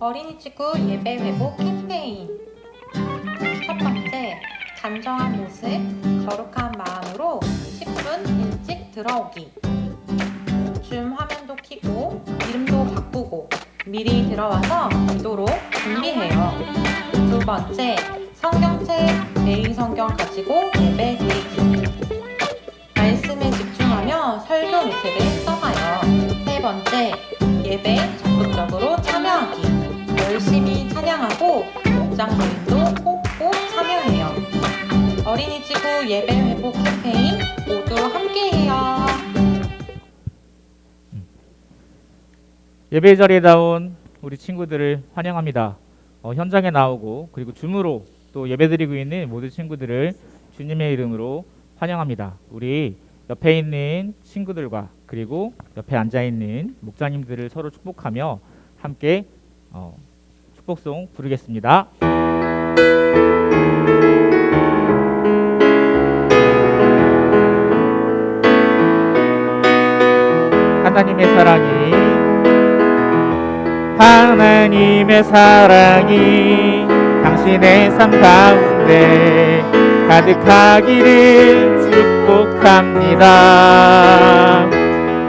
어린이지구 예배 회복 캠페인. 첫 번째, 단정한 모습, 거룩한 마음으로 10분 일찍 들어오기. 줌 화면도 켜고 이름도 바꾸고 미리 들어와서 기도로 준비해요. 두 번째, 성경책, 개인 성경 가지고 예배 드리기. 말씀에 집중하며 설교 노트를 써봐요. 세 번째, 예배 적극적으로 참여하기. 열심히 찬양하고 목장 모임도 꼭꼭 참여해요. 어린이지구 예배 회복 캠페인 모두 함께해요. 예배 자리에 나온 우리 친구들을 환영합니다. 현장에 나오고 그리고 줌으로 또 예배드리고 있는 모든 친구들을 주님의 이름으로 환영합니다. 우리 옆에 있는 친구들과 그리고 옆에 앉아있는 목사님들을 서로 축복하며 함께 축복송 부르겠습니다. 하나님의 사랑이 당신의 삶 가운데 가득하기를 축복합니다.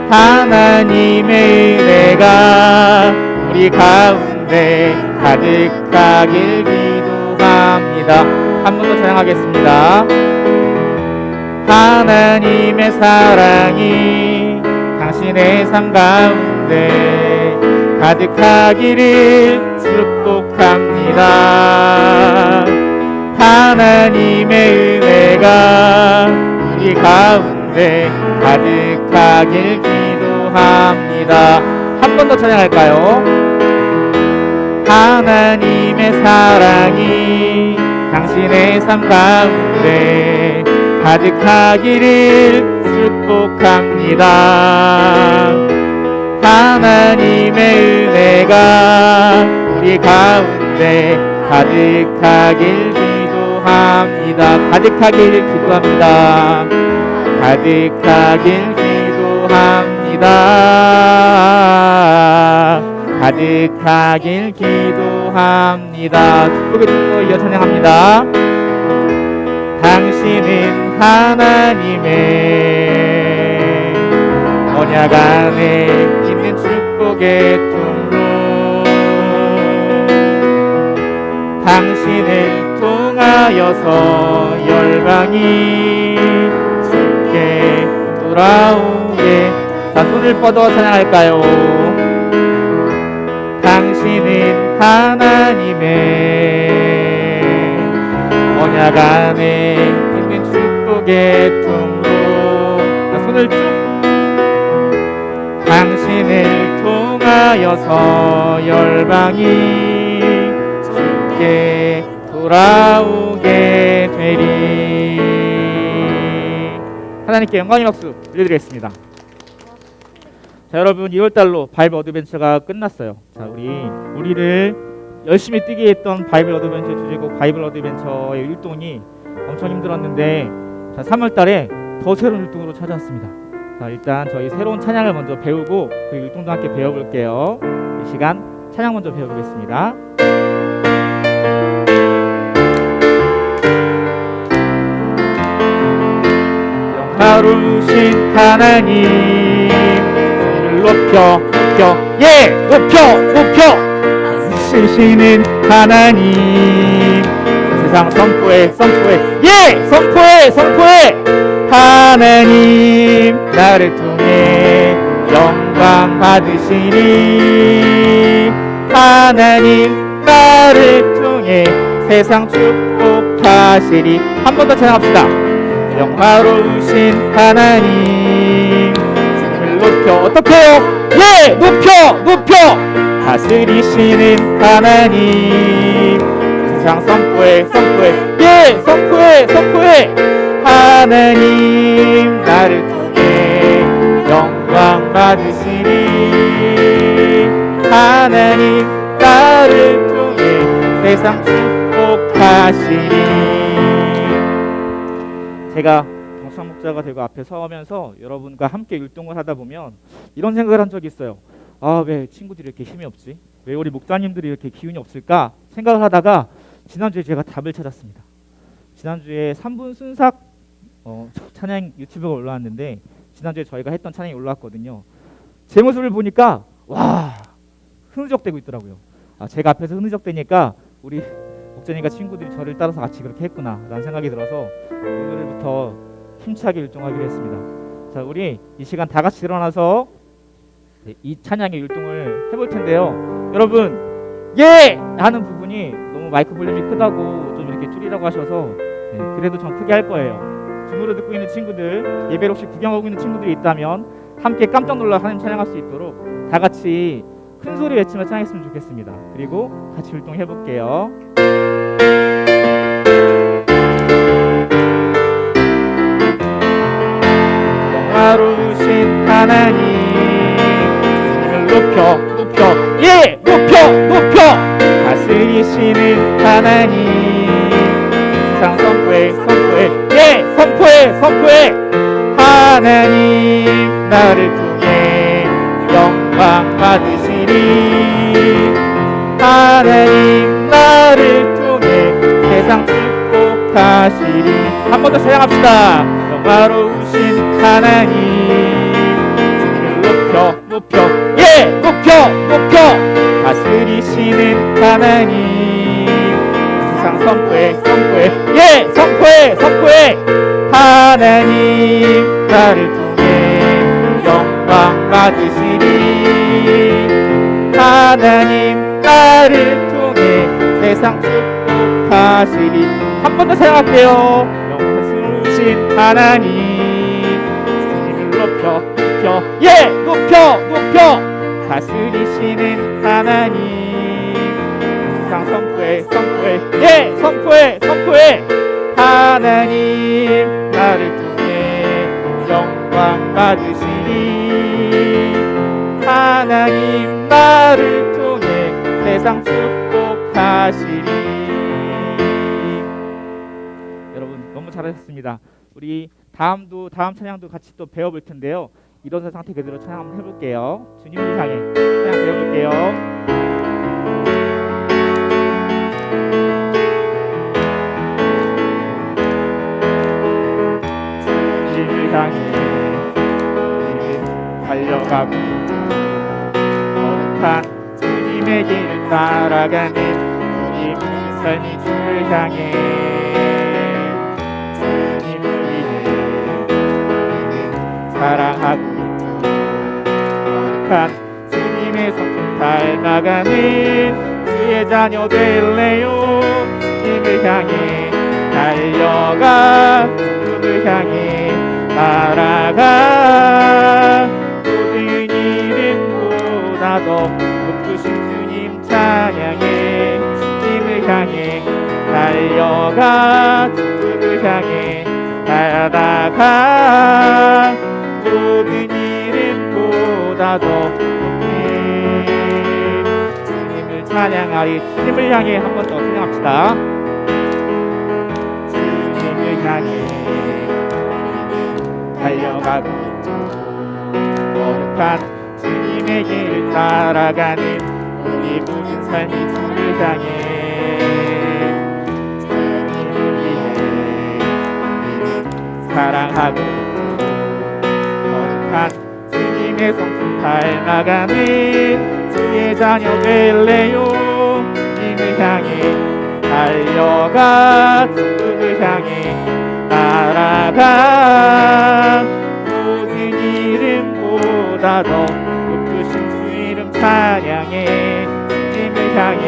하나님의 은혜가 우리 가운데 가득하길 기도합니다. 한 번 더 찬양하겠습니다. 하나님의 사랑이 당신의 삶 가운데 가득하기를 축복합니다. 하나님의 은혜가 우리 가운데 가득하길 기도합니다. 한 번 더 찬양할까요? 하나님의 사랑이 당신의 삶 가운데 가득하기를 축복합니다. 하나님의 은혜가 우리 가운데 가득하길 기도합니다. 가득하길 기도합니다. 가득하길 기도합니다. 가득하길 기도합니다. 축복의 뜻으로 이어 찬양합니다. 당신은 하나님의 언약 안에 있는 축복의 통로, 당신을 통하여서 열방이 주께 돌아오게. 자, 손을 뻗어 찬양할까요? 당신은 하나님의 언약 안에 있는 축복의 통로. 자, 손을 쭉. 당신을 통하여서 열방이 주께 돌아오게 되리. 하나님께 영광의 박수 올려드리겠습니다. 자, 여러분, 2월달로 바이블 어드벤처가 끝났어요. 자, 우리를 열심히 뛰게 했던 바이블 어드벤처 주제곡 바이블 어드벤처의 율동이 엄청 힘들었는데, 자, 3월달에 더 새로운 율동으로 찾아왔습니다. 자, 일단 저희 새로운 찬양을 먼저 배우고 그 율동도 함께 배워볼게요. 이 시간 찬양 먼저 배워보겠습니다. 영화로우신 하나님, 높여 쓰시는 하나님, 세상 선포해 하나님, 나를 통해 영광 받으시니 하나님, 나를 통해 세상 축복하시리. 한 번 더 찬양합시다. 영화로우신 하나님, 높여. 어떻게요? 높여. 다스리시는 하나님, 세상 선포해 하나님, 나를 통해 영광 받으시니 하나님, 나를 통해 세상 축복하시니. 제가 경상 목자가 되고 앞에 서면서 여러분과 함께 율동을 하다 보면 이런 생각을 한 적이 있어요. 아, 왜 친구들이 이렇게 힘이 없지? 왜 우리 목사님들이 이렇게 기운이 없을까 생각을 하다가 지난주에 제가 답을 찾았습니다. 지난주에 3분 순삭 찬양 유튜브가 올라왔는데 지난주에 저희가 했던 찬양이 올라왔거든요. 제 모습을 보니까 와 흐느적대고 있더라고요. 제가 앞에서 흐느적대니까 우리 목사님과 친구들이 저를 따라서 같이 그렇게 했구나 라는 생각이 들어서 오늘부터 힘차게 율동하기로 했습니다. 자, 우리 이 시간 다 같이 일어나서 이 찬양의 율동을 해볼 텐데요. 여러분 예! 하는 부분이 너무 마이크 볼륨이 크다고 좀 이렇게 줄이라고 하셔서 그래도 전 크게 할 거예요. 줌으로 듣고 있는 친구들, 예배를 혹시 구경하고 있는 친구들이 있다면 함께 깜짝 놀라 하나님 찬양할 수 있도록 다 같이 큰 소리 외치며 찬양했으면 좋겠습니다. 그리고 같이 율동해 볼게요. 영화로우신 하나님 주님을 높여 예! 높여 다스리시는 하나님 세상 선포해 예! 선포해 하나님 나를 통해 영광 받으시리 하나님 나를 통해 세상 축복하시리 한 번 더 찬양합시다. 영화로우신 하나님 주님을 높여 예! 높여 다스리시는 하나님 세상 선포해 예! 선포해 하나님 나를 통해 영광 받으시리 하나님 나를 통해 세상 축복하시리 한 번 더 사용할게요. 영원하신 하나님 주님을 높여 예! 높여 다스리시는 하나님 세상 선포해 예! 선포해 하나님 나를 통해 영광 받으시리 하나님 나를 통해 세상 축복하시리. 여러분 너무 잘하셨습니다. 우리 다음 찬양도 같이 또 배워볼 텐데요. 일어선 상태 그대로 찬양 한번 해볼게요. 주님을 향해 찬양 배워볼게요. 주님을 향해 달려가고 거룩한 주님의 길을 따라가는 우리 모든 삶이 주를 향해 주님을 위해 사랑하고 거룩한 주님의 성품 닮아가는 주의 자녀 될래요. 주님을 향해 달려가 주님을 향해 날아가 모든 이름보다 더 높으신 주님 찬양해 주님을 향해 달려가 주님을 향해 날아가 모든 이름보다 더 높은 주님을 찬양하리. 주님을 향해 한 번 더 찬양합시다. 주님을 향해 달려가고 거룩한 주님의 길을 따라가는 우리 모든 삶이 주를 향해 주님을 위해 사랑하고 거룩한 주님의 성품 닮아가는 주의 자녀 될래요. 주님을 향해 달려가 주님을 향해 날아가 모든 이름보다 더 높으신 주 이름 찬양해 주님을 향해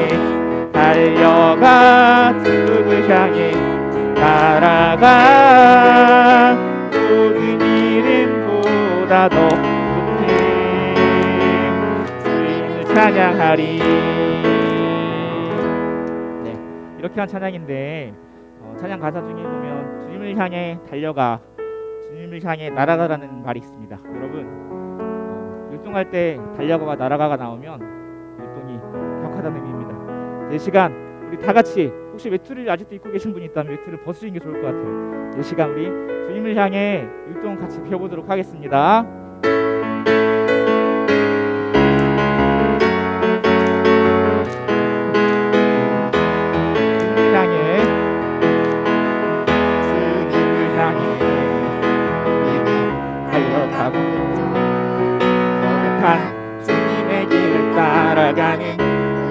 달려가 주님을 향해 날아가 모든 이름보다 더 높은 주님을 찬양하리. 네, 이렇게 한 찬양인데 찬양 가사 중에 보면 주님을 향해 달려가 주님을 향해 날아가라는 말이 있습니다. 여러분 율동할 때 달려가가 날아가가 나오면 율동이 격하다는 의미입니다. 이 시간 우리 다 같이 혹시 외투를 아직도 입고 계신 분이 있다면 외투를 벗으시는 게 좋을 것 같아요. 이 시간 우리 주님을 향해 율동 같이 배워보도록 하겠습니다. 살아가는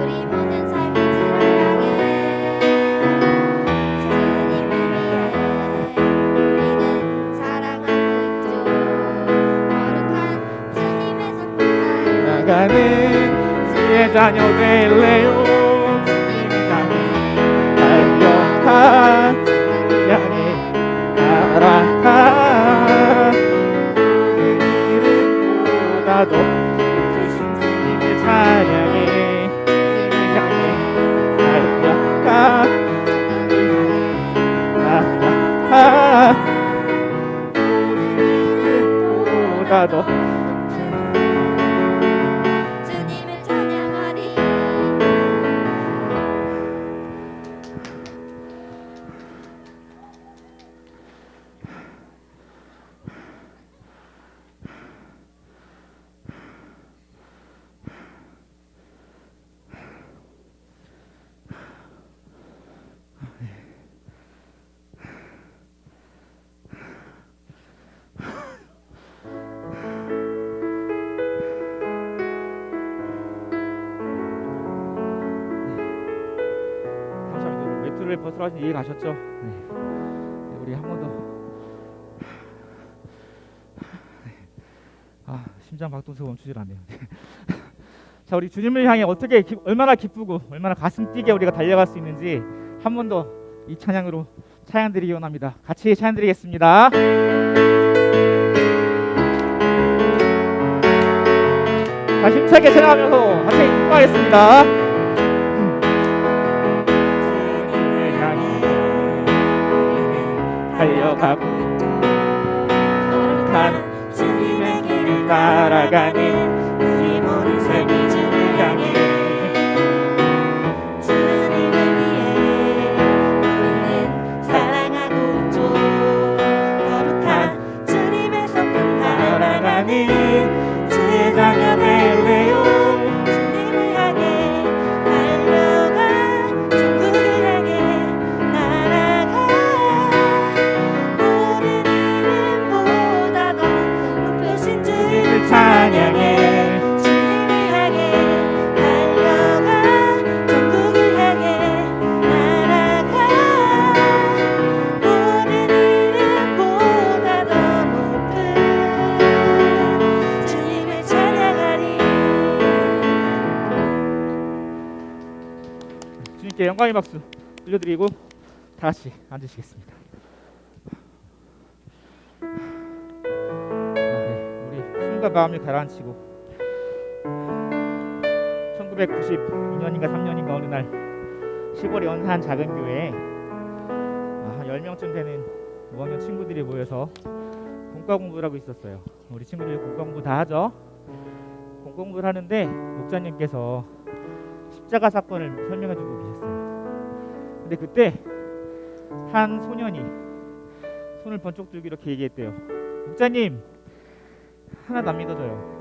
우리 모든 삶이 사랑하게 주님을 위해 우리는 사랑하고 있죠. 거룩한 주님의 성품 나가는 주의 자녀 될래요. 주님을 향해 달려가 향해 날아가 모든 이름보다도 크신 주님을 찬양해 주님을 향해 달려가 날아가 모든 이름보다도 주님을 찬양하리. 감사합니다. 외투를 벗으러 하신 이해 가셨죠? 네. 우리 한 번 더. 심장 박동수가 멈추질 않네요. 자, 우리 주님을 향해 어떻게 얼마나 기쁘고 얼마나 가슴 뛰게 우리가 달려갈 수 있는지 한 번 더 이 찬양으로 찬양드리기 원합니다. 같이 찬양드리겠습니다. 자, 힘차게 찬양하면서 같이 인도하겠습니다. 주님을 향해 달려가고 거룩한 주님의 길을 따라가는 우리 모든 삶이 주를 향해 주님을 위해 우리는 사랑하고 있죠. 거룩한 주님의 성품 따라가는 주의 자녀 될래요. 주님을 향해 달려가 천국을 향해 날아가 모든 이름보다 더 높으신 주님을 찬양해 주님을 향해 달려가 천국을 향해 날아가 모든 이름보다 더 높은 주님을 찬양하리. 주님께 영광의 박수 들려드리고 다 같이 앉으시겠습니다. 네, 우리 숨과 마음을 가라앉히고 1992년인가 3년인가 어느 날 시골의 어느 한 작은 교회에 한 10명쯤 되는 5학년 친구들이 모여서 공과 공부를 하고 있었어요. 우리 친구들 공과 공부 다 하죠. 공과 공부를 하는데 목사님께서 십자가 사건을 설명해 주고 계셨어요. 근데 그때 한 소년이 손을 번쩍 들고 이렇게 얘기했대요. 목사님, 하나도 안 믿어져요.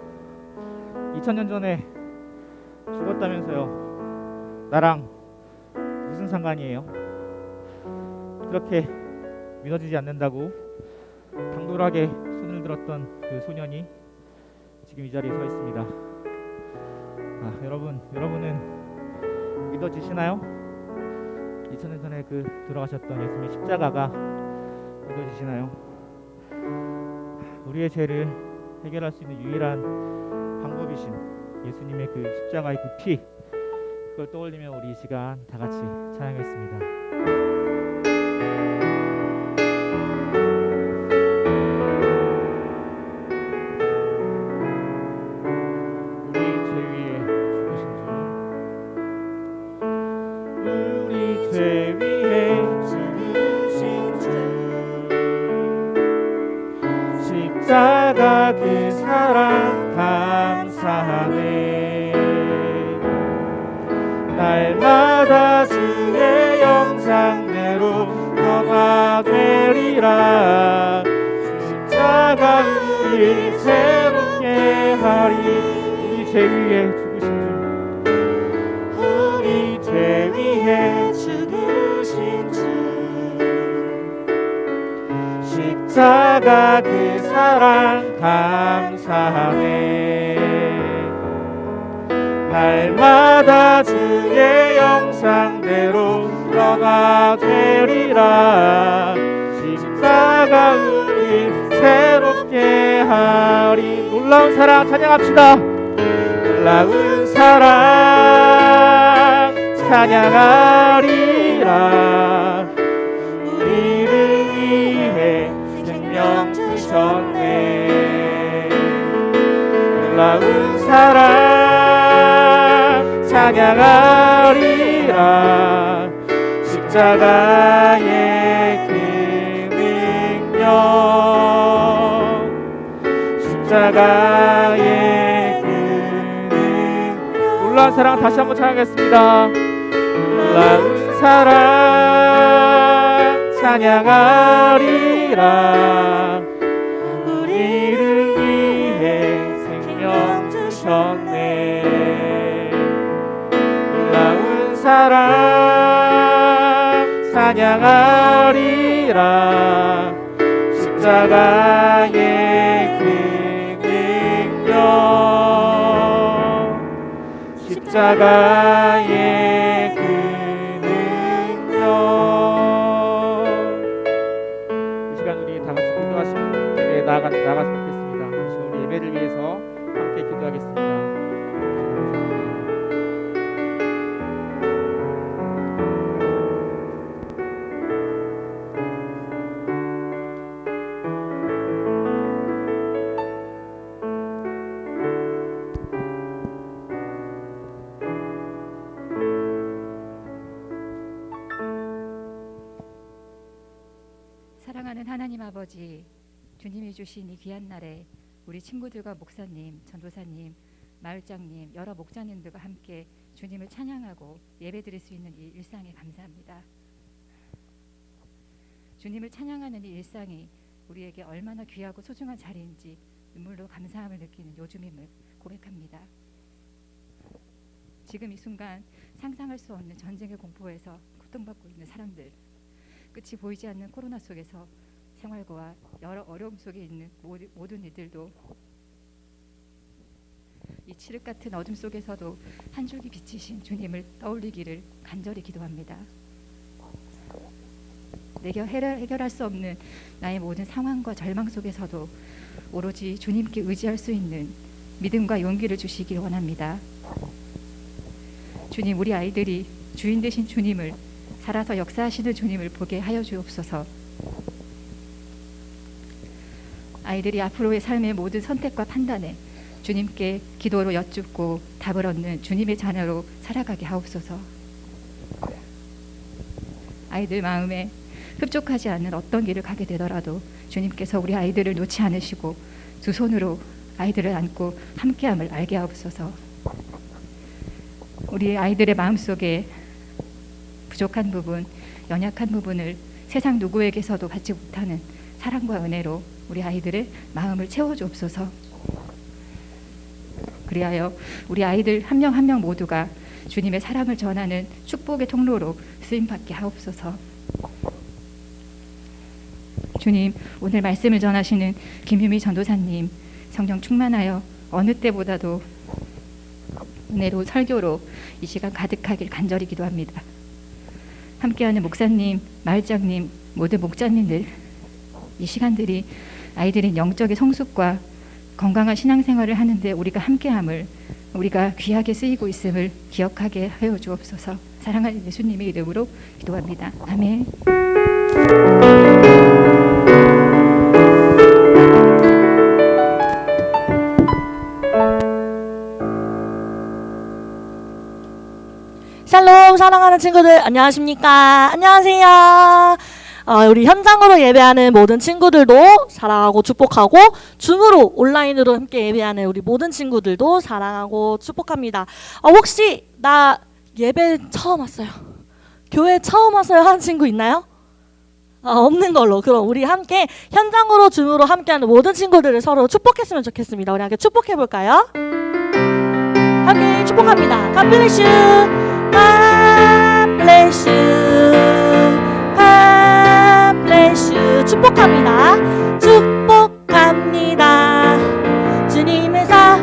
2000년 전에 죽었다면서요. 나랑 무슨 상관이에요? 그렇게 믿어지지 않는다고 당돌하게 손을 들었던 그 소년이 지금 이 자리에 서 있습니다. 여러분은 믿어지시나요? 2000년 전에 그 돌아가셨던 예수님의 십자가가 믿어지시나요? 우리의 죄를 해결할 수 있는 유일한 방법이신 예수님의 그 십자가의 그 피, 그걸 떠올리며 우리 이 시간 다 같이 찬양했습니다. 죄 위해 죽으신 주 십자가 그 사랑 감사하네. 날마다 주의 영상대로 변화되리라. 십자가 우리 새롭게 하리. 우리 죄 위해 죽으신 주, 우리 죄 위해 십자가 그 사랑 감사하네. 날마다 주의 형상대로 변화되리라. 십자가 우리 새롭게 하리. 놀라운 사랑 찬양합시다. 놀라운 사랑 찬양하리라. 우리를 위해 생명 주셨네. 놀라운 사랑 찬양하리라. 십자가의 그 능력, 십자가의 그 능력. 놀라운 사랑 다시 한번 찬양하겠습니다. 놀라운 사랑 찬양하리라. 우리를 위해 생명 주셨네. 놀라운 사랑 찬양하리라. 십자가의 그 능력, 십자가의 그 능력. 이 시간 우리 다 같이 기도하시면 예배에 나갔으면 좋겠습니다. 이 시간 우리 예배를 위해서 함께 기도하겠습니다. 사랑하는 하나님 아버지, 주님이 주신 이 귀한 날에 우리 친구들과 목사님, 전도사님, 마을장님, 여러 목자님들과 함께 주님을 찬양하고 예배드릴 수 있는 이 일상에 감사합니다. 주님을 찬양하는 이 일상이 우리에게 얼마나 귀하고 소중한 자리인지 눈물로 감사함을 느끼는 요즘임을 고백합니다. 지금 이 순간 상상할 수 없는 전쟁의 공포에서 고통받고 있는 사람들, 끝이 보이지 않는 코로나 속에서 생활고와 여러 어려움 속에 있는 모든 이들도 이 칠흑 같은 어둠 속에서도 한 줄기 비치신 주님을 떠올리기를 간절히 기도합니다. 내가 해결할 수 없는 나의 모든 상황과 절망 속에서도 오로지 주님께 의지할 수 있는 믿음과 용기를 주시길 원합니다. 주님, 우리 아이들이 주인 되신 주님을, 살아서 역사하시는 주님을 보게 하여 주옵소서. 아이들이 앞으로의 삶의 모든 선택과 판단에 주님께 기도로 여쭙고 답을 얻는 주님의 자녀로 살아가게 하옵소서. 아이들 마음에 흡족하지 않는 어떤 길을 가게 되더라도 주님께서 우리 아이들을 놓지 않으시고 두 손으로 아이들을 안고 함께함을 알게 하옵소서. 우리 아이들의 마음속에 부족한 부분, 연약한 부분을 세상 누구에게서도 받지 못하는 사랑과 은혜로 우리 아이들의 마음을 채워주옵소서. 그리하여 우리 아이들 한 명 한 명 모두가 주님의 사랑을 전하는 축복의 통로로 쓰임받게 하옵소서. 주님, 오늘 말씀을 전하시는 김유미 전도사님 성령 충만하여 어느 때보다도 은혜로 설교로 이 시간 가득하길 간절히 기도합니다. 함께하는 목사님, 마을장님, 모든 목자님들, 이 시간들이 아이들의 영적인 성숙과 건강한 신앙생활을 하는데 우리가 함께함을, 우리가 귀하게 쓰이고 있음을 기억하게 하여 주옵소서. 사랑하는 예수님의 이름으로 기도합니다. 아멘. 샬롬, 사랑하는 친구들 안녕하십니까? 안녕하세요. 우리 현장으로 예배하는 모든 친구들도 사랑하고 축복하고, 줌으로 온라인으로 함께 예배하는 우리 모든 친구들도 사랑하고 축복합니다. 혹시 나 예배 처음 왔어요, 교회 처음 왔어요 하는 친구 있나요? 없는 걸로. 그럼 우리 함께 현장으로 줌으로 함께하는 모든 친구들을 서로 축복했으면 좋겠습니다. 우리 함께 축복해 볼까요? 함께 축복합니다. God bless you. God bless you. God bless you. 축복합니다. 축복합니다. 주님의 사,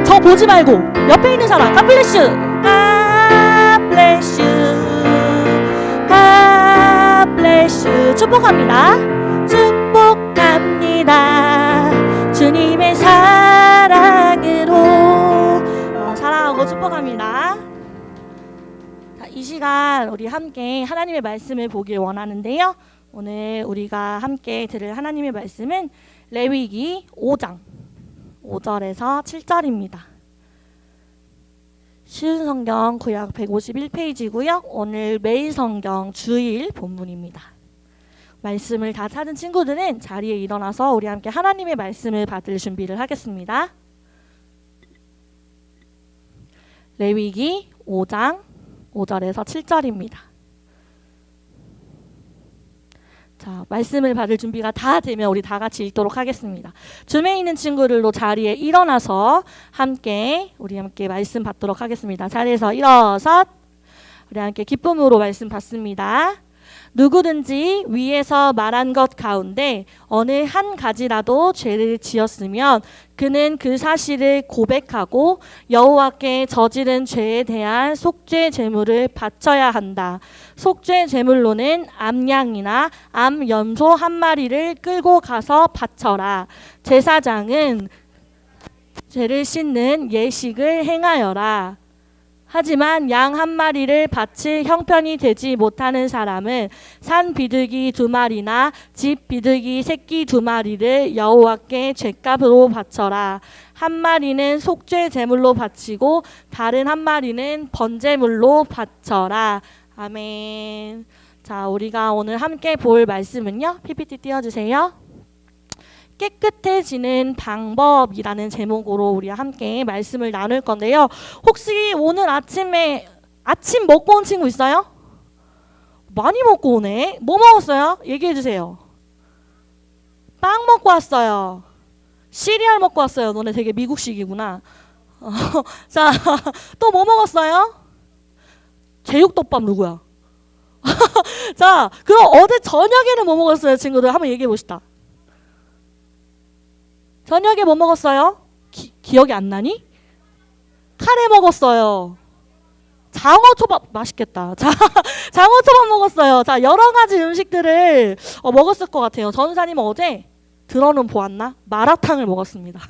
저 보지 말고 옆에 있는 사람 God bless you. God bless you. God bless you. 축복합니다. 축복합니다. 주님의 사랑으로 사랑하고 축복합니다. 자, 이 시간 우리 함께 하나님의 말씀을 보길 원하는데요. 오늘 우리가 함께 들을 하나님의 말씀은 레위기 5장 5절에서 7절입니다. 쉬운 성경 구약 151페이지고요. 오늘 매일 성경 주일 본문입니다. 말씀을 다 찾은 친구들은 자리에 일어나서 우리 함께 하나님의 말씀을 받을 준비를 하겠습니다. 레위기 5장 5절에서 7절입니다. 자, 말씀을 받을 준비가 다 되면 우리 다 같이 읽도록 하겠습니다. 줌에 있는 친구들도 자리에 일어나서 우리 함께 말씀 받도록 하겠습니다. 자리에서 일어서 우리 함께 기쁨으로 말씀 받습니다. 누구든지 위에서 말한 것 가운데 어느 한 가지라도 죄를 지었으면 그는 그 사실을 고백하고 여호와께 저지른 죄에 대한 속죄 제물을 바쳐야 한다. 속죄 제물로는 암양이나 암염소 한 마리를 끌고 가서 바쳐라. 제사장은 죄를 씻는 예식을 행하여라. 하지만 양 한 마리를 바칠 형편이 되지 못하는 사람은 산 비둘기 2마리나 집 비둘기 새끼 2마리를 여호와께 죗값으로 바쳐라. 한 마리는 속죄 제물로 바치고 다른 한 마리는 번제물로 바쳐라. 아멘. 자, 우리가 오늘 함께 볼 말씀은요. PPT 띄워주세요. 깨끗해지는 방법이라는 제목으로 우리 함께 말씀을 나눌 건데요. 혹시 오늘 아침 먹고 온 친구 있어요? 많이 먹고 오네. 뭐 먹었어요? 얘기해 주세요. 빵 먹고 왔어요. 시리얼 먹고 왔어요. 너네 되게 미국식이구나. 자, 또 뭐 먹었어요? 제육덮밥 누구야? 자, 그럼 어제 저녁에는 뭐 먹었어요, 친구들? 한번 얘기해 봅시다. 저녁에 뭐 먹었어요? 기억이 안 나니? 카레 먹었어요. 장어초밥 맛있겠다. 자, 장어초밥 먹었어요. 자, 여러 가지 음식들을 먹었을 것 같아요. 전사님은 어제 들어는 보았나? 마라탕을 먹었습니다.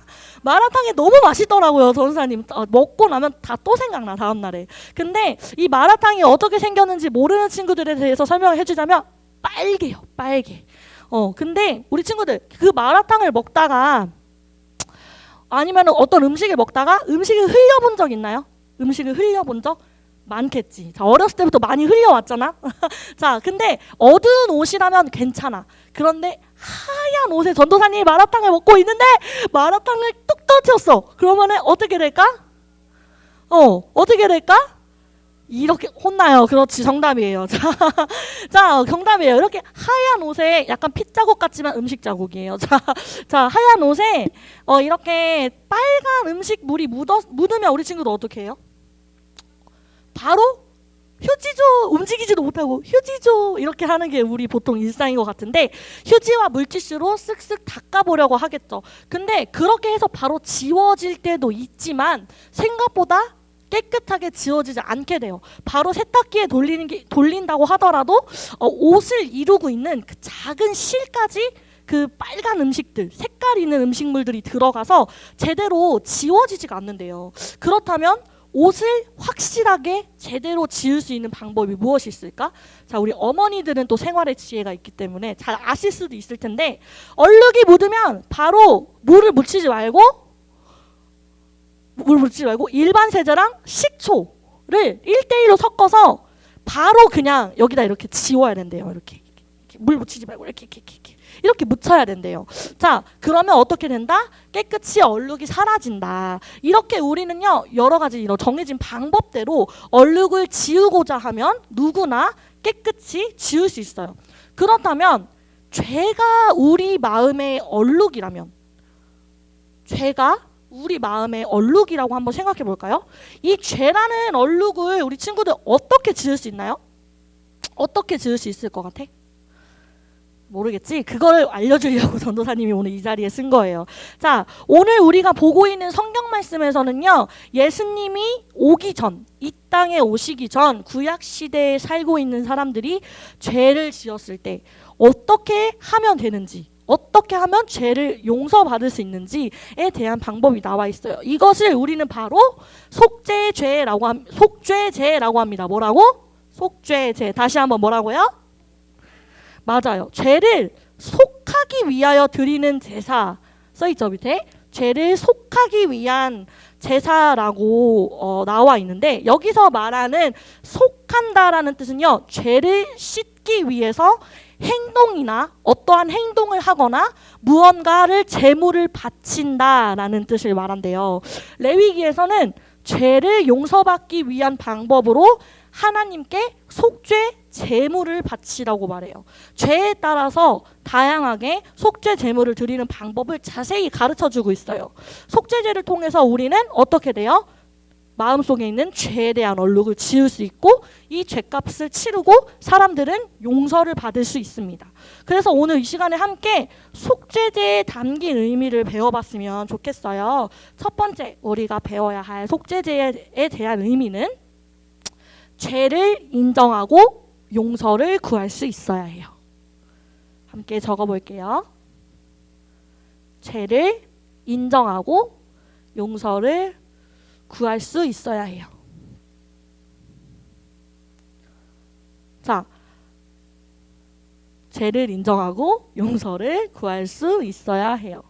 마라탕이 너무 맛있더라고요, 전사님. 먹고 나면 다 또 생각나, 다음날에. 근데 이 마라탕이 어떻게 생겼는지 모르는 친구들에 대해서 설명을 해주자면 빨개요, 빨개. 근데 우리 친구들 그 마라탕을 먹다가 아니면 어떤 음식을 먹다가 음식을 흘려본 적 있나요? 음식을 흘려본 적 많겠지. 자, 어렸을 때부터 많이 흘려왔잖아. 자, 근데 어두운 옷이라면 괜찮아. 그런데 하얀 옷에 전도사님이 마라탕을 먹고 있는데 마라탕을 뚝 떨어뜨렸어. 그러면 어떻게 될까? 어떻게 될까? 이렇게 혼나요. 그렇지, 정답이에요. 자, 정답이에요. 이렇게 하얀 옷에 약간 핏자국 같지만 음식 자국이에요. 자, 하얀 옷에 이렇게 빨간 음식 물이 묻으면 우리 친구도 어떻게 해요? 바로 휴지죠. 움직이지도 못하고 휴지죠. 이렇게 하는 게 우리 보통 일상인 것 같은데 휴지와 물티슈로 쓱쓱 닦아보려고 하겠죠. 근데 그렇게 해서 바로 지워질 때도 있지만 생각보다 깨끗하게 지워지지 않게 돼요. 바로 세탁기에 돌린다고 하더라도 옷을 이루고 있는 그 작은 실까지 그 빨간 음식들, 색깔 있는 음식물들이 들어가서 제대로 지워지지가 않는데요. 그렇다면 옷을 확실하게 제대로 지울 수 있는 방법이 무엇이 있을까? 자, 우리 어머니들은 또 생활의 지혜가 있기 때문에 잘 아실 수도 있을 텐데 얼룩이 묻으면 바로 물을 묻히지 말고 일반 세제랑 식초를 1:1로 섞어서 바로 그냥 여기다 이렇게 지워야 된대요. 이렇게 물 묻히지 말고 이렇게 묻혀야 된대요. 자, 그러면 어떻게 된다? 깨끗이 얼룩이 사라진다. 이렇게 우리는요, 여러 가지 이런 정해진 방법대로 얼룩을 지우고자 하면 누구나 깨끗이 지울 수 있어요. 그렇다면 죄가 우리 마음의 얼룩이라면, 죄가 우리 마음의 얼룩이라고 한번 생각해 볼까요? 이 죄라는 얼룩을 우리 친구들 어떻게 지울 수 있나요? 어떻게 지울 수 있을 것 같아? 모르겠지? 그걸 알려주려고 전도사님이 오늘 이 자리에 쓴 거예요. 자, 오늘 우리가 보고 있는 성경 말씀에서는요, 예수님이 오기 전, 이 땅에 오시기 전 구약 시대에 살고 있는 사람들이 죄를 지었을 때 어떻게 하면 되는지, 어떻게 하면 죄를 용서받을 수 있는지에 대한 방법이 나와 있어요. 이것을 우리는 바로 속죄죄라고 합니다. 뭐라고? 속죄죄. 다시 한번 뭐라고요? 맞아요. 죄를 속하기 위하여 드리는 제사 써있죠 밑에. 죄를 속하기 위한 제사라고 나와 있는데, 여기서 말하는 속한다라는 뜻은요, 죄를 씻기 위해서 행동이나 어떠한 행동을 하거나 무언가를 제물을 바친다라는 뜻을 말한대요. 레위기에서는 죄를 용서받기 위한 방법으로 하나님께 속죄 제물을 바치라고 말해요. 죄에 따라서 다양하게 속죄 제물을 드리는 방법을 자세히 가르쳐주고 있어요. 속죄제를 통해서 우리는 어떻게 돼요? 마음속에 있는 죄에 대한 얼룩을 지울 수 있고, 이 죄값을 치르고 사람들은 용서를 받을 수 있습니다. 그래서 오늘 이 시간에 함께 속죄제에 담긴 의미를 배워봤으면 좋겠어요. 첫 번째 우리가 배워야 할 속죄제에 대한 의미는 죄를 인정하고 용서를 구할 수 있어야 해요. 함께 적어볼게요. 죄를 인정하고 용서를 구할 수 있어야 해요. 자, 죄를 인정하고 용서를 구할 수 있어야 해요.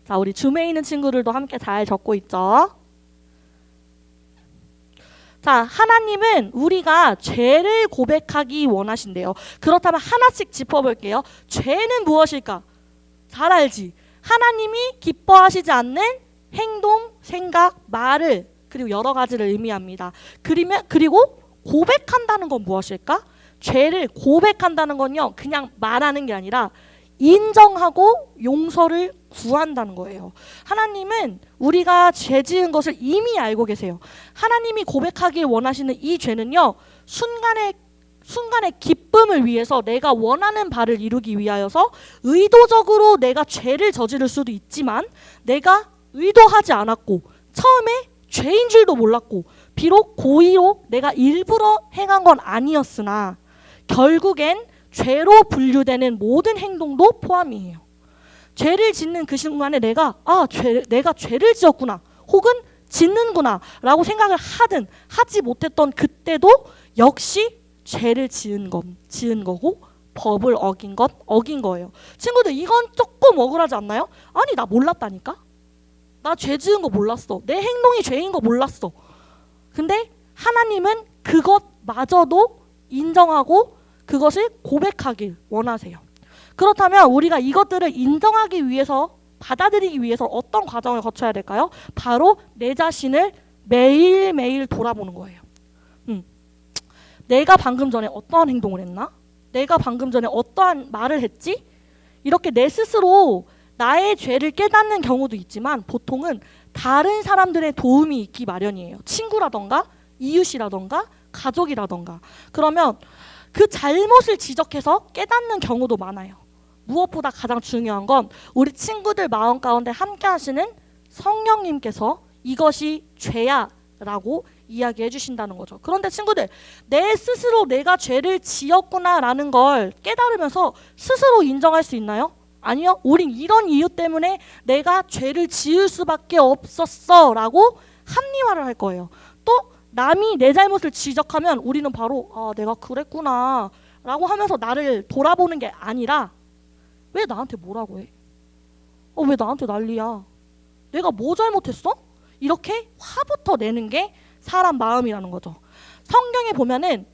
자, 우리 줌에 있는 친구들도 함께 잘 적고 있죠? 자, 하나님은 우리가 죄를 고백하기 원하신대요. 그렇다면 하나씩 짚어볼게요. 죄는 무엇일까? 잘 알지? 하나님이 기뻐하시지 않는 행동, 생각, 말을, 그리고 여러 가지를 의미합니다. 그리고 고백한다는 건 무엇일까? 죄를 고백한다는 건요, 그냥 말하는 게 아니라 인정하고 용서를 구한다는 거예요. 하나님은 우리가 죄 지은 것을 이미 알고 계세요. 하나님이 고백하길 원하시는 이 죄는요, 순간의 기쁨을 위해서 내가 원하는 바를 이루기 위하여서 의도적으로 내가 죄를 저지를 수도 있지만, 내가 의도하지 않았고 처음에 죄인 줄도 몰랐고 비록 고의로 내가 일부러 행한 건 아니었으나 결국엔 죄로 분류되는 모든 행동도 포함이에요. 죄를 짓는 그 순간에 내가 내가 죄를 지었구나, 혹은 짓는구나 라고 생각을 하든 하지 못했던 그때도 역시 죄를 지은 거고 법을 어긴 거예요. 친구들, 이건 조금 억울하지 않나요? 아니, 나 몰랐다니까? 나 죄 지은 거 몰랐어. 내 행동이 죄인 거 몰랐어. 근데 하나님은 그것마저도 인정하고 그것을 고백하길 원하세요. 그렇다면 우리가 이것들을 인정하기 위해서, 받아들이기 위해서 어떤 과정을 거쳐야 될까요? 바로 내 자신을 매일매일 돌아보는 거예요. 내가 방금 전에 어떠한 행동을 했나? 내가 방금 전에 어떠한 말을 했지? 이렇게 내 스스로 나의 죄를 깨닫는 경우도 있지만, 보통은 다른 사람들의 도움이 있기 마련이에요. 친구라던가 이웃이라던가 가족이라던가. 그러면 그 잘못을 지적해서 깨닫는 경우도 많아요. 무엇보다 가장 중요한 건 우리 친구들 마음 가운데 함께 하시는 성령님께서 이것이 죄야 라고 이야기해 주신다는 거죠. 그런데 친구들, 내 스스로 내가 죄를 지었구나 라는 걸 깨달으면서 스스로 인정할 수 있나요? 아니요. 우린 이런 이유 때문에 내가 죄를 지을 수밖에 없었어 라고 합리화를 할 거예요. 또 남이 내 잘못을 지적하면 우리는 바로 내가 그랬구나 라고 하면서 나를 돌아보는 게 아니라, 왜 나한테 뭐라고 해? 왜 나한테 난리야? 내가 뭐 잘못했어? 이렇게 화부터 내는 게 사람 마음이라는 거죠. 성경에 보면은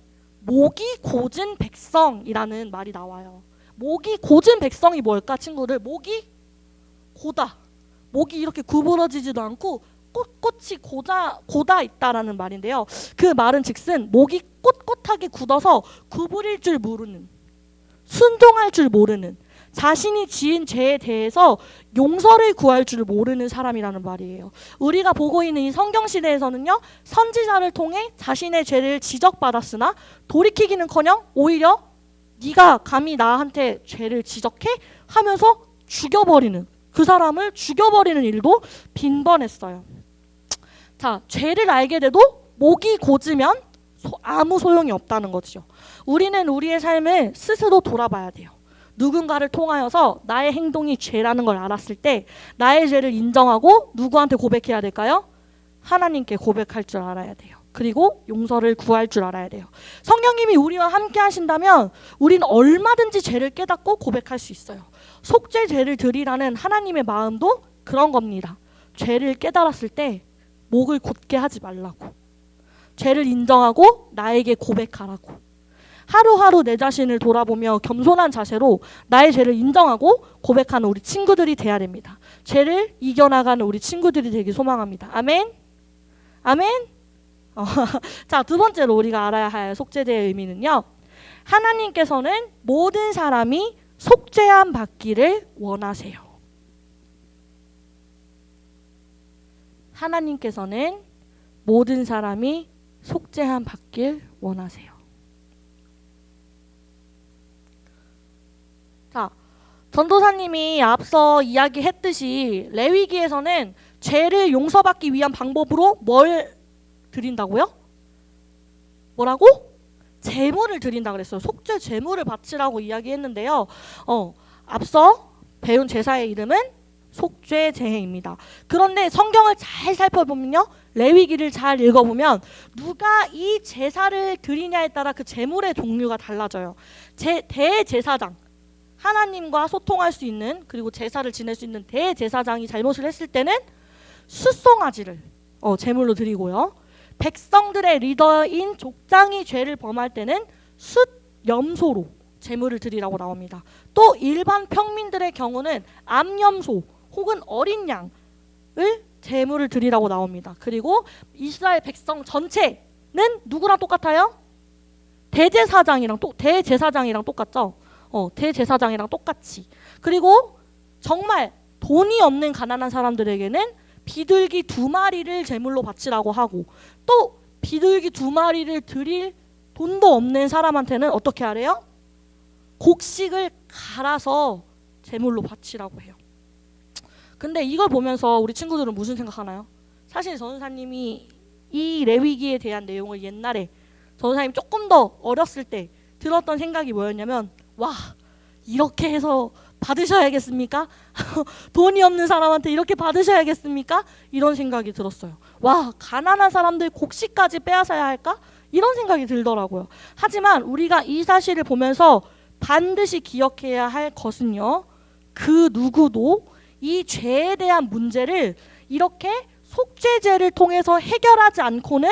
목이 곧은 백성이라는 말이 나와요. 목이 곧은 백성이 뭘까, 친구들? 목이 고다. 목이 이렇게 구부러지지도 않고 꼿꼿이 고다 있다라는 말인데요. 그 말은 즉슨 목이 꼿꼿하게 굳어서 구부릴 줄 모르는, 순종할 줄 모르는, 자신이 지은 죄에 대해서 용서를 구할 줄 모르는 사람이라는 말이에요. 우리가 보고 있는 이 성경시대에서는요, 선지자를 통해 자신의 죄를 지적받았으나 돌이키기는커녕 오히려 네가 감히 나한테 죄를 지적해? 하면서 죽여버리는, 그 사람을 죽여버리는 일도 빈번했어요. 자, 죄를 알게 돼도 목이 고지면 아무 소용이 없다는 거죠. 우리는 우리의 삶을 스스로 돌아봐야 돼요. 누군가를 통하여서 나의 행동이 죄라는 걸 알았을 때 나의 죄를 인정하고 누구한테 고백해야 될까요? 하나님께 고백할 줄 알아야 돼요. 그리고 용서를 구할 줄 알아야 돼요. 성령님이 우리와 함께 하신다면 우리는 얼마든지 죄를 깨닫고 고백할 수 있어요. 속죄 죄를 드리라는 하나님의 마음도 그런 겁니다. 죄를 깨달았을 때 목을 곧게 하지 말라고. 죄를 인정하고 나에게 고백하라고. 하루하루 내 자신을 돌아보며 겸손한 자세로 나의 죄를 인정하고 고백하는 우리 친구들이 돼야 됩니다. 죄를 이겨나가는 우리 친구들이 되길 소망합니다. 아멘? 아멘? 자, 두 번째로 우리가 알아야 할 속죄제의 의미는요. 하나님께서는 모든 사람이 속죄함 받기를 원하세요. 하나님께서는 모든 사람이 속죄함 받길 원하세요. 자, 전도사님이 앞서 이야기했듯이 레위기에서는 죄를 용서받기 위한 방법으로 뭘 드린다고요? 뭐라고? 제물을 드린다 그랬어요. 속죄 제물을 바치라고 이야기했는데요. 앞서 배운 제사의 이름은 속죄제입니다. 그런데 성경을 잘 살펴보면요, 레위기를 잘 읽어보면 누가 이 제사를 드리냐에 따라 그 제물의 종류가 달라져요. 대제사장, 하나님과 소통할 수 있는, 그리고 제사를 지낼 수 있는 대제사장이 잘못을 했을 때는 숫송아지를 제물로 드리고요. 백성들의 리더인 족장이 죄를 범할 때는 숫염소로 제물을 드리라고 나옵니다. 또 일반 평민들의 경우는 암염소 혹은 어린 양을 제물을 드리라고 나옵니다. 그리고 이스라엘 백성 전체는 누구랑 똑같아요? 대제사장이랑 똑같죠. 대제사장이랑 똑같이. 그리고 정말 돈이 없는 가난한 사람들에게는 비둘기 2마리를 제물로 바치라고 하고, 또 비둘기 2마리를 드릴 돈도 없는 사람한테는 어떻게 하래요? 곡식을 갈아서 제물로 바치라고 해요. 근데 이걸 보면서 우리 친구들은 무슨 생각하나요? 사실 전도사님이 이 레위기에 대한 내용을 옛날에 전도사님 조금 더 어렸을 때 들었던 생각이 뭐였냐면, 와, 이렇게 해서 받으셔야겠습니까? 돈이 없는 사람한테 이렇게 받으셔야겠습니까? 이런 생각이 들었어요. 와, 가난한 사람들 곡식까지 빼앗아야 할까? 이런 생각이 들더라고요. 하지만 우리가 이 사실을 보면서 반드시 기억해야 할 것은요, 그 누구도 이 죄에 대한 문제를 이렇게 속죄제를 통해서 해결하지 않고는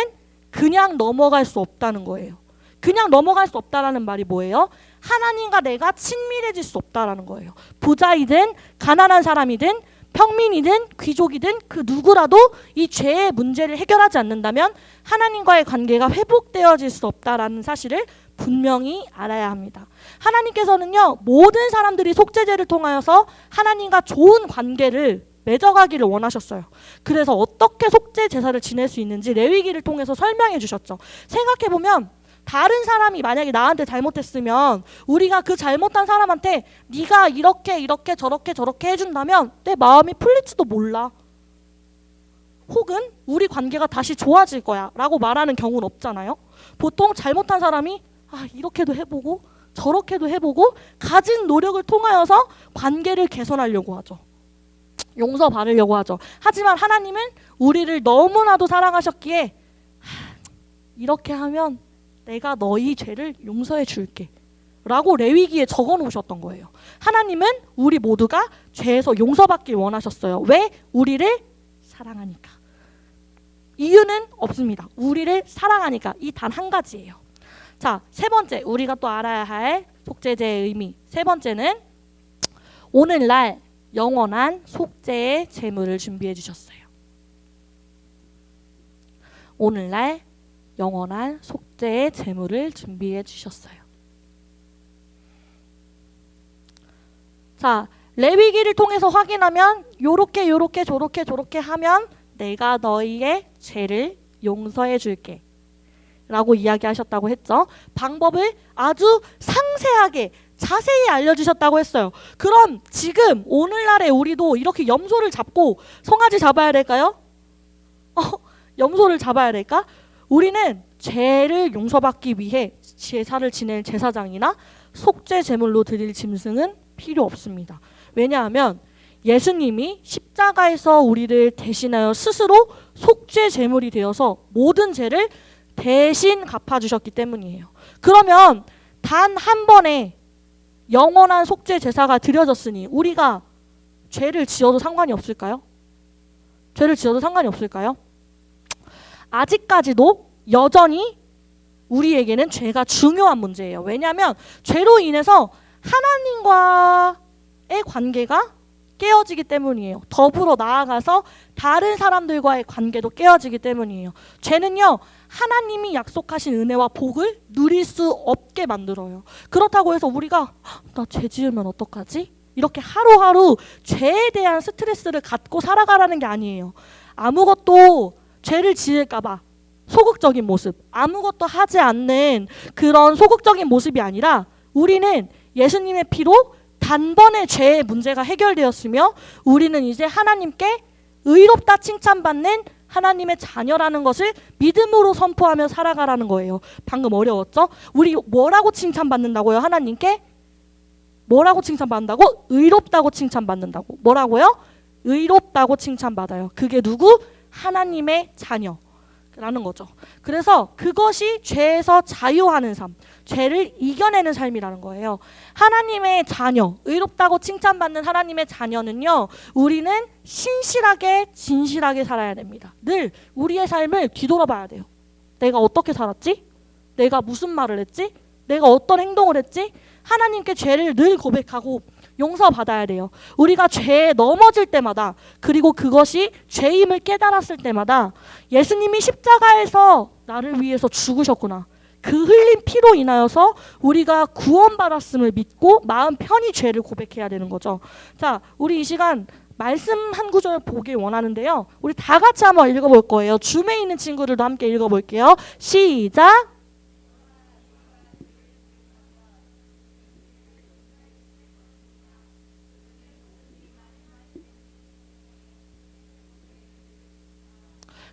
그냥 넘어갈 수 없다는 거예요. 그냥 넘어갈 수 없다라는 말이 뭐예요? 하나님과 내가 친밀해질 수 없다라는 거예요. 부자이든 가난한 사람이든 평민이든 귀족이든 그 누구라도 이 죄의 문제를 해결하지 않는다면 하나님과의 관계가 회복되어질 수 없다라는 사실을 분명히 알아야 합니다. 하나님께서는요, 모든 사람들이 속죄제를 통하여서 하나님과 좋은 관계를 맺어가기를 원하셨어요. 그래서 어떻게 속죄 제사를 지낼 수 있는지 레위기를 통해서 설명해 주셨죠. 생각해보면 다른 사람이 만약에 나한테 잘못했으면 우리가 그 잘못한 사람한테 네가 이렇게 저렇게 해준다면 내 마음이 풀릴지도 몰라. 혹은 우리 관계가 다시 좋아질 거야 라고 말하는 경우는 없잖아요. 보통 잘못한 사람이 이렇게도 해보고 저렇게도 해보고 가진 노력을 통하여서 관계를 개선하려고 하죠. 용서받으려고 하죠. 하지만 하나님은 우리를 너무나도 사랑하셨기에 이렇게 하면 내가 너희 죄를 용서해 줄게 라고 레위기에 적어 놓으셨던 거예요. 하나님은 우리 모두가 죄에서 용서받길 원하셨어요. 왜? 우리를 사랑하니까. 이유는 없습니다. 우리를 사랑하니까. 이 단 한 가지예요. 자, 세 번째, 우리가 또 알아야 할 속죄제의 의미. 세 번째는 오늘날 영원한 속죄의 제물을 준비해 주셨어요. 오늘날 영원한 속죄의 제물을 준비해 주셨어요. 자, 레위기를 통해서 확인하면 요렇게 저렇게 하면 내가 너희의 죄를 용서해 줄게. 라고 이야기하셨다고 했죠. 방법을 아주 상세하게 자세히 알려주셨다고 했어요. 그럼 지금 오늘날에 우리도 이렇게 염소를 잡고 송아지 잡아야 될까요? 염소를 잡아야 될까? 우리는 죄를 용서받기 위해 제사를 지낼 제사장이나 속죄 제물로 드릴 짐승은 필요 없습니다. 왜냐하면 예수님이 십자가에서 우리를 대신하여 스스로 속죄 제물이 되어서 모든 죄를 대신 갚아주셨기 때문이에요. 그러면 단 한 번에 영원한 속죄 제사가 드려졌으니 우리가 죄를 지어도 상관이 없을까요? 죄를 지어도 상관이 없을까요? 아직까지도 여전히 우리에게는 죄가 중요한 문제예요. 왜냐하면 죄로 인해서 하나님과의 관계가 깨어지기 때문이에요. 더불어 나아가서 다른 사람들과의 관계도 깨어지기 때문이에요. 죄는요, 하나님이 약속하신 은혜와 복을 누릴 수 없게 만들어요. 그렇다고 해서 우리가 나 죄 지으면 어떡하지? 이렇게 하루하루 죄에 대한 스트레스를 갖고 살아가라는 게 아니에요. 아무것도 죄를 지을까봐 소극적인 모습, 아무것도 하지 않는 그런 소극적인 모습이 아니라 우리는 예수님의 피로 단번에 죄의 문제가 해결되었으며 우리는 이제 하나님께 의롭다 칭찬받는 하나님의 자녀라는 것을 믿음으로 선포하며 살아가라는 거예요. 방금 어려웠죠? 우리 뭐라고 칭찬받는다고요? 하나님께? 뭐라고 칭찬받는다고? 의롭다고 칭찬받는다고. 뭐라고요? 의롭다고 칭찬받아요. 그게 누구? 하나님의 자녀라는 거죠. 그래서 그것이 죄에서 자유하는 삶, 죄를 이겨내는 삶이라는 거예요. 하나님의 자녀, 의롭다고 칭찬받는 하나님의 자녀는요, 우리는 신실하게 진실하게 살아야 됩니다. 늘 우리의 삶을 뒤돌아봐야 돼요. 내가 어떻게 살았지? 내가 무슨 말을 했지? 내가 어떤 행동을 했지? 하나님께 죄를 늘 고백하고 용서받아야 돼요. 우리가 죄에 넘어질 때마다, 그리고 그것이 죄임을 깨달았을 때마다 예수님이 십자가에서 나를 위해서 죽으셨구나, 그 흘린 피로 인하여서 우리가 구원받았음을 믿고 마음 편히 죄를 고백해야 되는 거죠. 자, 우리 이 시간 말씀 한 구절 보길 원하는데요, 우리 다 같이 한번 읽어볼 거예요. 줌에 있는 친구들도 함께 읽어볼게요. 시작.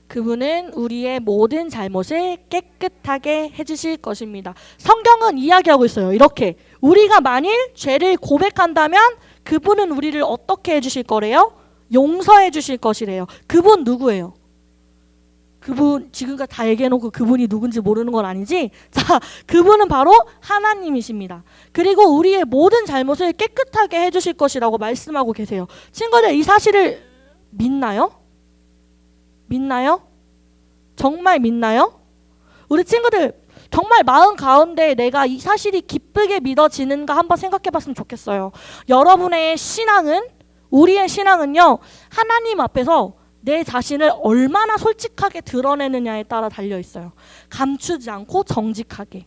그분은 우리의 모든 잘못을 깨끗하게 해주실 것입니다. 성경은 이야기하고 있어요. 이렇게 우리가 만일 죄를 고백한다면 그분은 우리를 어떻게 해주실 거래요? 용서해 주실 것이래요. 그분 누구예요? 그분 지금까지 다 얘기해놓고 그분이 누군지 모르는 건 아니지? 자, 그분은 바로 하나님이십니다. 그리고 우리의 모든 잘못을 깨끗하게 해주실 것이라고 말씀하고 계세요. 친구들, 이 사실을 믿나요? 믿나요? 정말 믿나요? 우리 친구들 정말 마음 가운데 내가 이 사실이 기쁘게 믿어지는가 한번 생각해 봤으면 좋겠어요. 여러분의 신앙은, 우리의 신앙은요, 하나님 앞에서 내 자신을 얼마나 솔직하게 드러내느냐에 따라 달려 있어요. 감추지 않고 정직하게,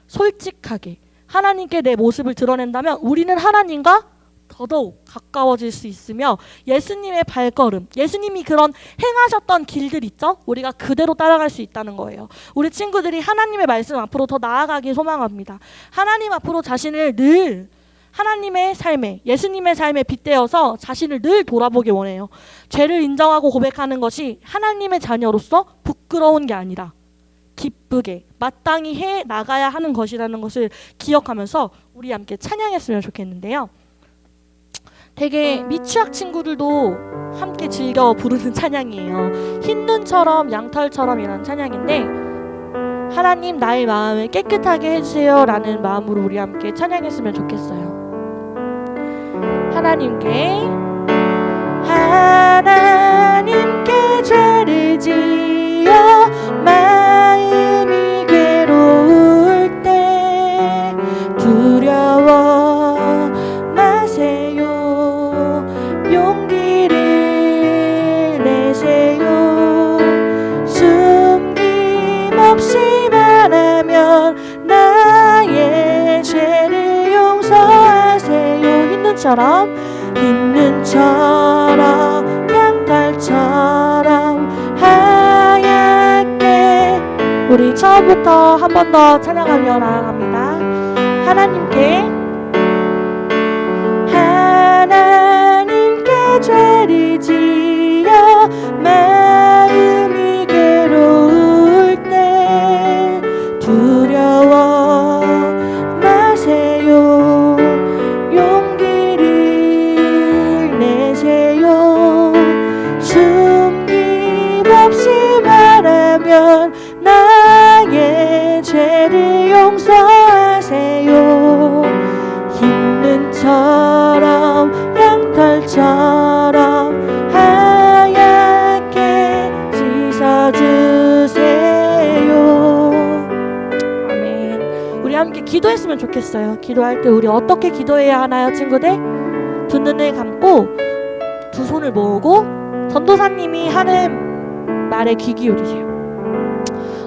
솔직하게 하나님께 내 모습을 드러낸다면 우리는 하나님과 더더욱 가까워질 수 있으며 예수님의 발걸음, 예수님이 그런 행하셨던 길들 있죠? 우리가 그대로 따라갈 수 있다는 거예요. 우리 친구들이 하나님의 말씀 앞으로 더 나아가길 소망합니다. 하나님 앞으로 자신을 늘 하나님의 삶에, 예수님의 삶에 빗대어서 자신을 늘 돌아보기 원해요. 죄를 인정하고 고백하는 것이 하나님의 자녀로서 부끄러운 게 아니라 기쁘게 마땅히 해 나가야 하는 것이라는 것을 기억하면서 우리 함께 찬양했으면 좋겠는데요. 되게 미취학 친구들도 함께 즐겨 부르는 찬양이에요. 흰눈처럼 양털처럼이라는 찬양인데, 하나님 나의 마음을 깨끗하게 해주세요 라는 마음으로 우리 함께 찬양했으면 좋겠어요. 하나님께 죄를 지어 마음이 괴로울 때 두려워 마세요. 용기를 내세요. 숨김없이 말하면 나의 죄를 용서하세요. 흰눈처럼 양털처럼 하얗게 우리 처음부터 한 번 더 찬양하며 나아갑니다. 하나님께 죄를 지어 마음이 괴로울 때 두려워 마세요. 용기를 내세요. 숨김없이 말하면 나의 죄를 용서하세요. 흰 눈처럼 양털처럼 하얗게 씻어주세요. 아멘. 우리 함께 기도했으면 좋겠어요. 기도할 때 우리 어떻게 기도해야 하나요, 친구들? 두 눈을 감고 두 손을 모으고 전도사님이 하는 말에 귀 기울이세요.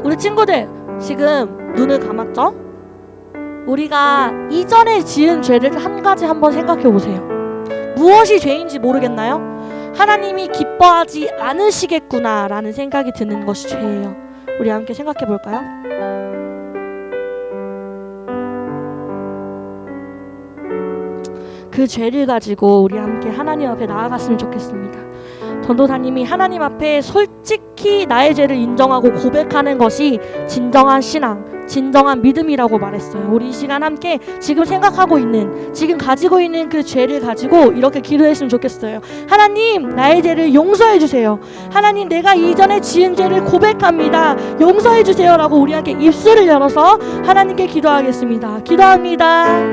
우리 친구들 지금 눈을 감았죠? 우리가 이전에 지은 죄를 한 가지 한번 생각해 보세요. 무엇이 죄인지 모르겠나요? 하나님이 기뻐하지 않으시겠구나 라는 생각이 드는 것이 죄예요. 우리 함께 생각해 볼까요? 그 죄를 가지고 우리 함께 하나님 앞에 나아갔으면 좋겠습니다. 전도사님이 하나님 앞에 솔직히 나의 죄를 인정하고 고백하는 것이 진정한 신앙, 진정한 믿음이라고 말했어요. 우리 이 시간 함께 지금 생각하고 있는, 지금 가지고 있는 그 죄를 가지고 이렇게 기도했으면 좋겠어요. 하나님, 나의 죄를 용서해 주세요. 하나님, 내가 이전에 지은 죄를 고백합니다. 용서해 주세요 라고 우리 함께 입술을 열어서 하나님께 기도하겠습니다. 기도합니다.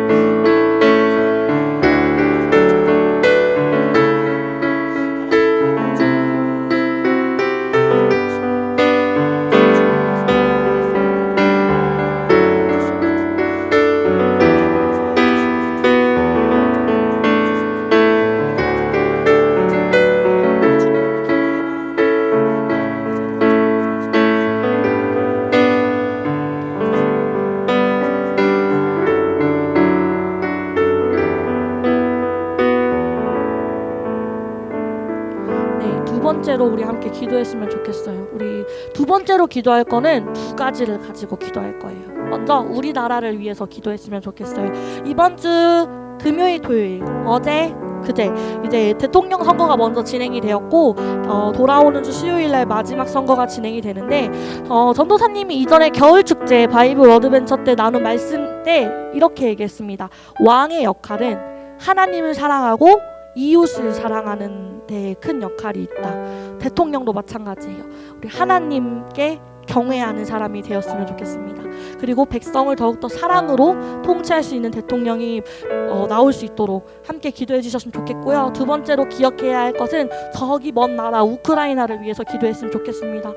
두 번째로 우리 함께 기도했으면 좋겠어요. 우리 두 번째로 기도할 거는 두 가지를 가지고 기도할 거예요. 먼저 우리나라를 위해서 기도했으면 좋겠어요. 이번 주 금요일, 토요일, 어제, 그제 이제 대통령 선거가 먼저 진행이 되었고 돌아오는 주 수요일날 마지막 선거가 진행이 되는데 전도사님이 이전에 겨울축제 바이블 워드벤처 때 나눈 말씀 때 이렇게 얘기했습니다. 왕의 역할은 하나님을 사랑하고 이웃을 사랑하는 데 큰 역할이 있다. 대통령도 마찬가지예요. 우리 하나님께 경외하는 사람이 되었으면 좋겠습니다. 그리고 백성을 더욱더 사랑으로 통치할 수 있는 대통령이 나올 수 있도록 함께 기도해 주셨으면 좋겠고요. 두 번째로 기억해야 할 것은 저기 먼 나라 우크라이나를 위해서 기도했으면 좋겠습니다.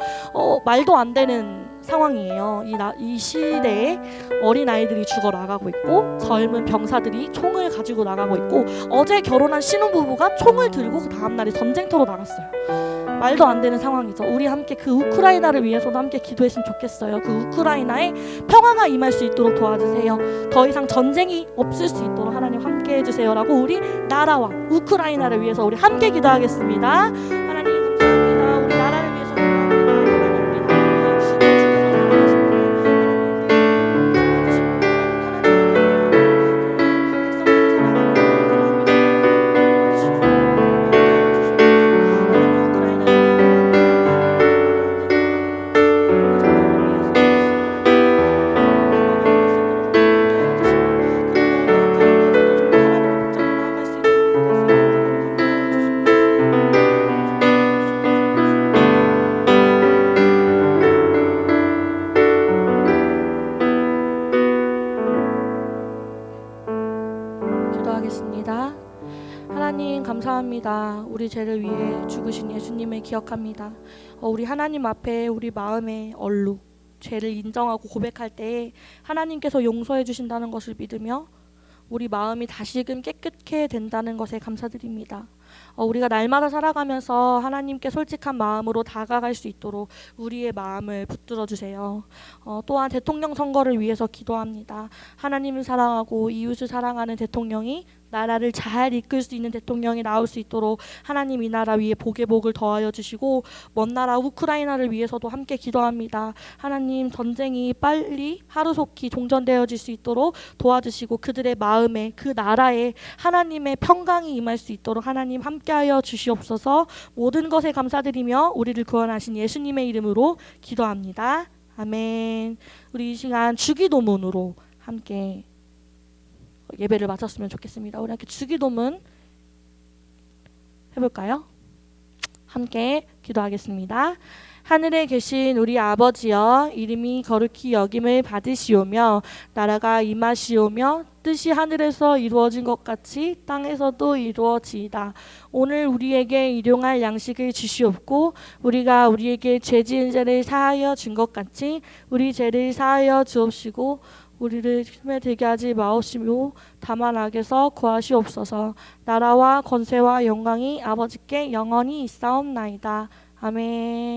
말도 안 되는 상황이에요. 이 시대에 어린아이들이 죽어 나가고 있고 젊은 병사들이 총을 가지고 나가고 있고 어제 결혼한 신혼부부가 총을 들고 그 다음날에 전쟁터로 나갔어요. 말도 안 되는 상황이죠. 우리 함께 그 우크라이나를 위해서도 함께 기도했으면 좋겠어요. 그 우크라이나에 평화가 임할 수 있도록 도와주세요. 더 이상 전쟁이 없을 수 있도록 하나님 함께 해주세요 라고 우리 나라와 우크라이나를 위해서 우리 함께 기도하겠습니다. 하나님 감사합니다. 우리 나라를 위해서 기도하겠습니다. 하나님 감사합니다. 우리 죄를 위해 죽으신 예수님을 기억합니다. 우리 하나님 앞에 우리 마음의 얼룩, 죄를 인정하고 고백할 때 하나님께서 용서해 주신다는 것을 믿으며 우리 마음이 다시금 깨끗게 된다는 것에 감사드립니다. 우리가 날마다 살아가면서 하나님께 솔직한 마음으로 다가갈 수 있도록 우리의 마음을 붙들어 주세요. 또한 대통령 선거를 위해서 기도합니다. 하나님을 사랑하고 이웃을 사랑하는 대통령이 나라를 잘 이끌 수 있는 대통령이 나올 수 있도록 하나님 이 나라 위에 복의 복을 더하여 주시고 먼 나라 우크라이나를 위해서도 함께 기도합니다. 하나님 전쟁이 빨리 하루속히 종전되어질 수 있도록 도와주시고 그들의 마음에 그 나라에 하나님의 평강이 임할 수 있도록 하나님 함께하여 주시옵소서. 모든 것에 감사드리며 우리를 구원하신 예수님의 이름으로 기도합니다. 아멘. 우리 이 시간 주기도문으로 함께 예배를 마쳤으면 좋겠습니다. 우리 함께 주기도문 해볼까요? 함께 기도하겠습니다. 하늘에 계신 우리 아버지여, 이름이 거룩히 여김을 받으시오며 나라가 임하시오며 뜻이 하늘에서 이루어진 것 같이 땅에서도 이루어지이다. 오늘 우리에게 일용할 양식을 주시옵고 우리가 우리에게 죄 지은 자를 사하여 준 것 같이 우리 죄를 사하여 주옵시고 우리를 힘에 들게 하지 마옵시며 다만 악에서 구하시옵소서. 나라와 권세와 영광이 아버지께 영원히 있사옵나이다. 아멘.